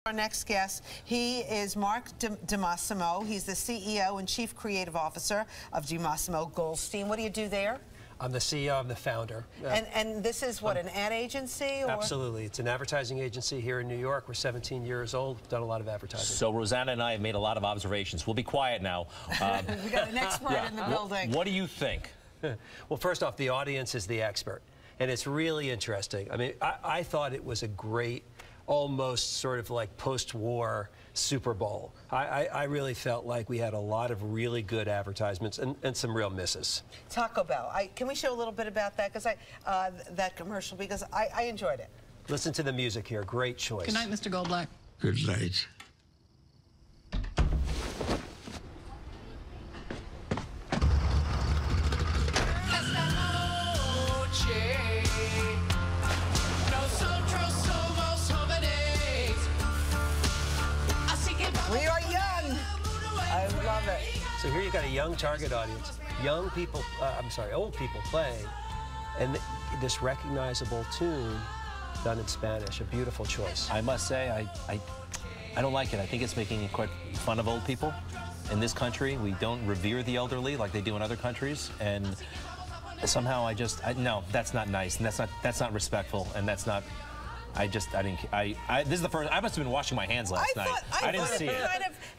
Our next guest, he is Mark DiMassimo. He's the CEO and Chief Creative Officer of DiMassimo Goldstein. What do you do there? I'm the CEO, I'm the founder. And this is what, an ad agency? Or? Absolutely. It's an advertising agency here in New York. We're 17 years old, done a lot of advertising. So Rosanna and I have made a lot of observations. We'll be quiet now. We got an expert in the building. What do you think? Well, first off, the audience is the expert. And it's really interesting. I mean, I thought it was a great, almost sort of like post-war Super Bowl. I really felt like we had a lot of really good advertisements and some real misses. Taco Bell. Can we show a little bit about that? Because that commercial, because I enjoyed it. Listen to the music here. Great choice. Good night, Mr. Goldblatt. Good night. We are young. I love it. So here you got a young target audience. Young people, old people playing, and this recognizable tune done in Spanish. A beautiful choice. I must say, I don't like it. I think it's making quite fun of old people. In this country, we don't revere the elderly like they do in other countries, and somehow no, that's not nice, and that's not respectful, and that's not. This is the first. I must have been washing my hands last night. I didn't see it.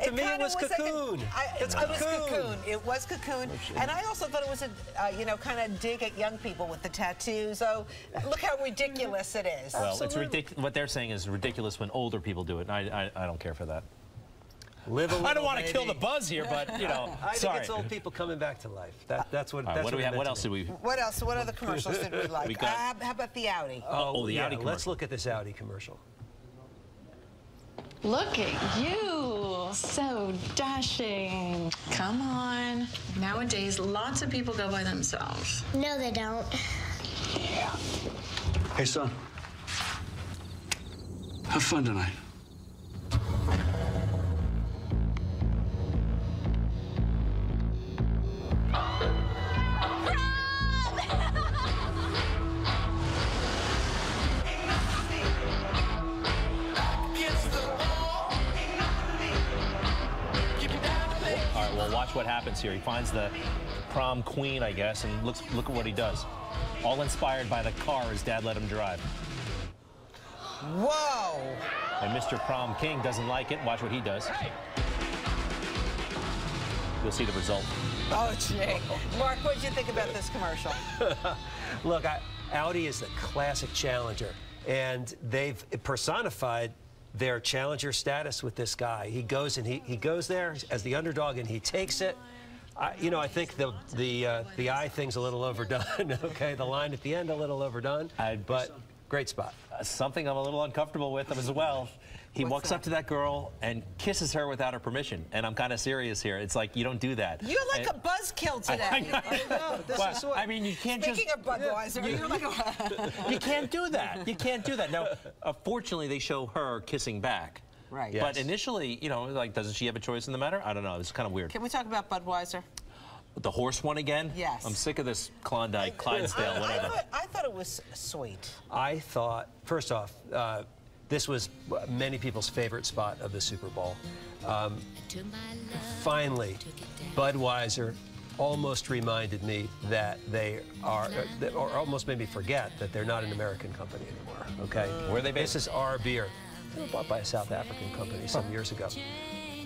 To me, it was Cocoon. It was Cocoon. It was Cocoon. And I also thought it was a, you know, kind of dig at young people with the tattoos. Oh, look how ridiculous it is. Well, it's ridiculous. What they're saying is ridiculous when older people do it. And I don't care for that. Live a little, I don't want to kill the buzz here, but you know, I think it's old people coming back to life. That's what. What do we have? What else did we? What else? What other commercials did we like? How about the Audi? Oh, the Audi commercial. Let's look at this Audi commercial. Look at you, so dashing. Come on. Nowadays, lots of people go by themselves. No, they don't. Yeah. Hey, son. Have fun tonight. Well, watch what happens here. He finds the prom queen, I guess, and look at what he does. All inspired by the car his dad let him drive. Whoa! And Mr. Prom King doesn't like it. Watch what he does. You'll see the result. Oh, gee. Mark, what did you think about this commercial? Look, Audi is the classic challenger, and they've personified their challenger status with this guy. He goes and he goes there as the underdog and he takes it. You know, I think the eye thing's a little overdone. Okay, the line at the end a little overdone, but great spot. Something I'm a little uncomfortable with as well. He walks up to that girl and kisses her without her permission, and I'm kind of serious here. It's like, you don't do that. You're like a buzzkill today. I mean, you can't Speaking of Budweiser, you're like a... You can't do that. You can't do that. Now, fortunately, they show her kissing back. Right. Yes. But initially, you know, like, doesn't she have a choice in the matter? I don't know. It's kind of weird. Can we talk about Budweiser? The horse one again? Yes. I'm sick of this Klondike, Clydesdale, whatever. I thought it was sweet. I thought, first off, this was many people's favorite spot of the Super Bowl. Finally, Budweiser almost reminded me that they are, or almost made me forget that they're not an American company anymore, okay? Where are they based? This is our beer. They were bought by a South African company some years ago.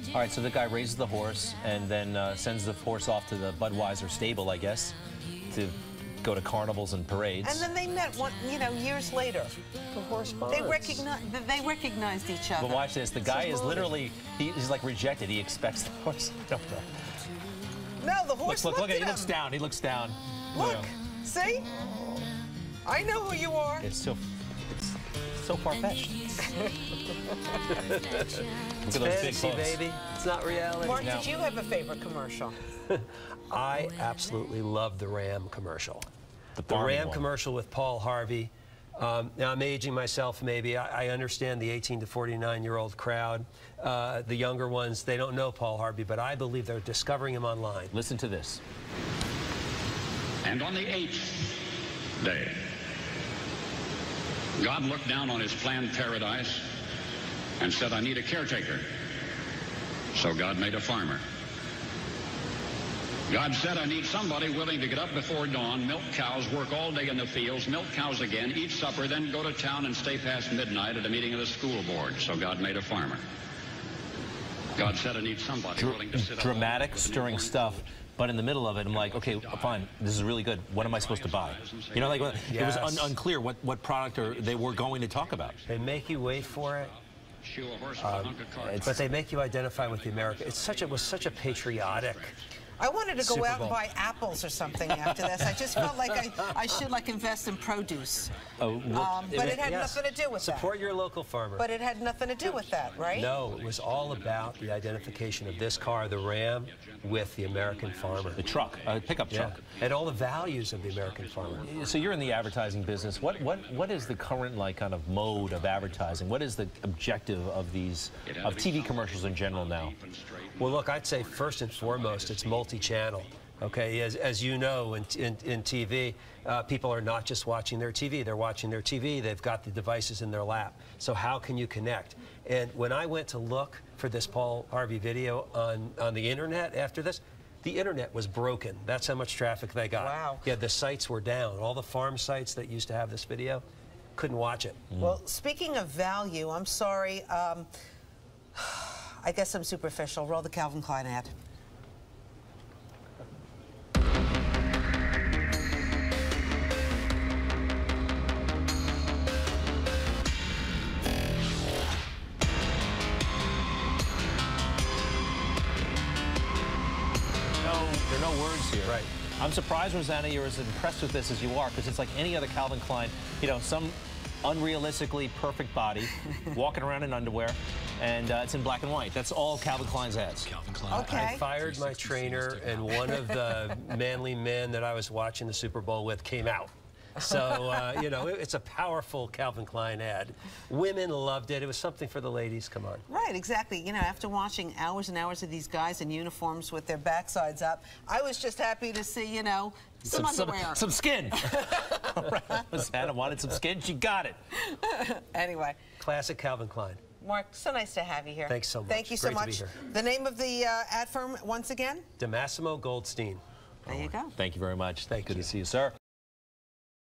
All right, so the guy raises the horse and then sends the horse off to the Budweiser stable, I guess, to go to carnivals and parades. And then they met, years later. The horse bonds. They recognized each other. But watch this. The guy is literally, he's like rejected. He expects the horse. No, the horse look at him. He looks down. He looks down. Look, see? I know who you are. It's so far-fetched. It's fantasy, baby. It's not reality. Mark, did you have a favorite commercial? I absolutely love the Ram commercial. The Ram commercial with Paul Harvey. Now, I'm aging myself, maybe. I understand the 18 to 49-year-old crowd. The younger ones, they don't know Paul Harvey, but I believe they're discovering him online. Listen to this. And on the 8th day, God looked down on his planned paradise and said, I need a caretaker. So God made a farmer. God said, I need somebody willing to get up before dawn, milk cows, work all day in the fields, milk cows again, eat supper, then go to town and stay past midnight at a meeting of the school board. So God made a farmer. God said, I need somebody willing to sit dramatic, stirring stuff. But in the middle of it, I'm like, okay, fine, this is really good. What am I supposed to buy? You know, like it was unclear what product they were going to talk about. They make you wait for it. But they make you identify with the American. It was such a patriotic. I wanted to go out and buy apples or something after this. I just felt like I should invest in produce. Oh, but it had nothing to do with that. Support your local farmer. But it had nothing to do with that, right? No, it was all about the identification of this car, the Ram, with the American farmer. The truck, pickup truck. And all the values of the American farmer. So you're in the advertising business. What is the current kind of mode of advertising? What is the objective of TV commercials in general now? Well, look, I'd say first and foremost, it's multi-channel. Okay, as you know, in TV, people are not just watching their TV. They're watching their TV. They've got the devices in their lap. So how can you connect? And when I went to look for this Paul Harvey video on the internet after this, the internet was broken. That's how much traffic they got. Wow. Yeah, the sites were down. All the farm sites that used to have this video couldn't watch it. Well, speaking of value, I'm sorry. I guess I'm superficial. Roll the Calvin Klein ad. There are no words here. Right. I'm surprised, Rosanna, you're as impressed with this as you are, because it's like any other Calvin Klein, you know, some unrealistically perfect body, walking around in underwear, and it's in black and white. That's all Calvin Klein's ads. Okay. I fired my trainer, and one of the manly men that I was watching the Super Bowl with came out. So, you know, it's a powerful Calvin Klein ad. Women loved it. It was something for the ladies. Come on. Right, exactly. You know, after watching hours and hours of these guys in uniforms with their backsides up, I was just happy to see, you know, some underwear. Some skin. Rosanna wanted some skin. She got it. Anyway. Classic Calvin Klein. Mark, so nice to have you here. Thanks so much. Thank you so Great to much. be here. The name of the ad firm, once again? DiMassimo Goldstein. There you go. Thank you very much. Thank you. Good to see you, sir.